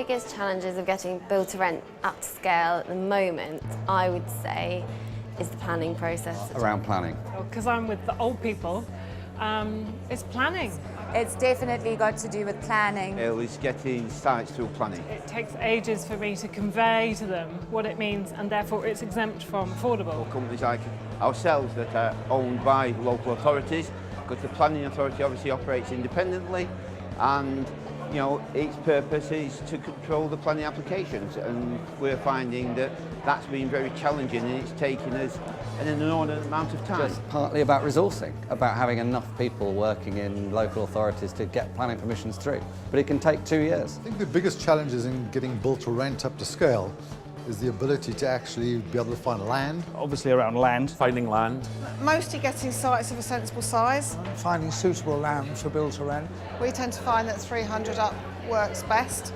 biggest challenges of getting build to rent up to scale at the moment, I would say, is the planning process. Around planning? Because I'm with the old people, it's planning. It's definitely got to do with planning. It was getting sites through planning. It takes ages for me to convey to them what it means, and therefore it's exempt from affordable. Companies like ourselves that are owned by local authorities, because the planning authority obviously operates independently, and you know, its purpose is to control the planning applications, and we're finding that that's been very challenging, and it's taken us an inordinate amount of time. Just partly about resourcing, about having enough people working in local authorities to get planning permissions through. But it can take 2 years. I think the biggest challenges in getting built to rent up to scale is the ability to actually be able to find land. Obviously around land. Finding land. Mostly getting sites of a sensible size. Finding suitable land for build to rent. We tend to find that 300 up works best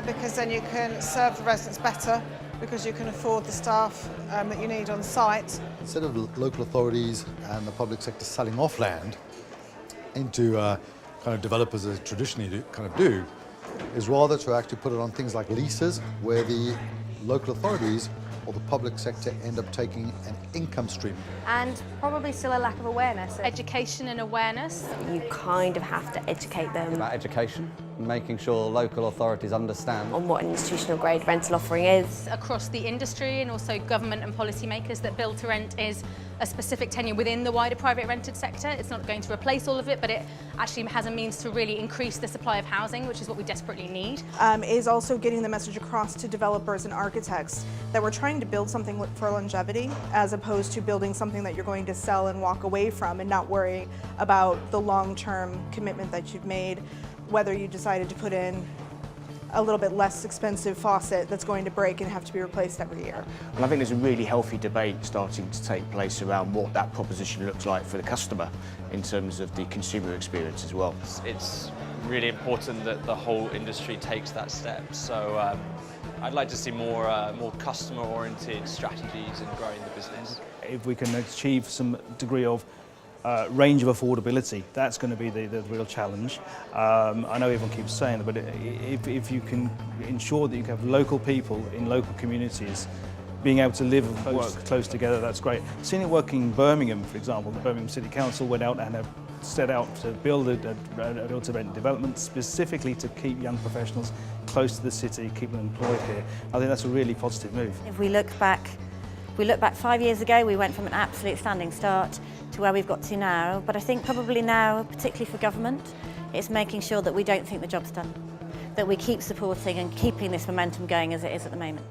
because then you can serve the residents better, because you can afford the staff that you need on site. Instead of local authorities and the public sector selling off land into kind of developers as traditionally do, is rather to actually put it on things like leases, where the local authorities or the public sector end up taking an income stream. And probably still a lack of awareness. Education and awareness. You kind of have to educate them About education, making sure local authorities understand on what an institutional grade rental offering is. Across the industry and also government and policymakers, that build to rent is a specific tenure within the wider private rented sector. It's not going to replace all of it, but it actually has a means to really increase the supply of housing, which is what we desperately need. Is also getting the message across to developers and architects that we're trying to build something for longevity, as opposed to building something that you're going to sell and walk away from and not worry about the long-term commitment that you've made, whether you decided to put in a little bit less expensive faucet that's going to break and have to be replaced every year. And I think there's a really healthy debate starting to take place around what that proposition looks like for the customer in terms of the consumer experience as well. It's really important that the whole industry takes that step. So I'd like to see more customer-oriented strategies in growing the business. If we can achieve some degree of range of affordability, that's going to be the real challenge. I know everyone keeps saying it, but if you can ensure that you have local people in local communities being able to live and work close together, that's great. Seeing it working in Birmingham, for example, the Birmingham City Council went out and set out to build a build-to-rent development specifically to keep young professionals close to the city, keep them employed here. I think that's a really positive move. If we look back 5 years ago, we went from an absolute standing start to where we've got to now. But I think probably now, particularly for government, it's making sure that we don't think the job's done, that we keep supporting and keeping this momentum going as it is at the moment.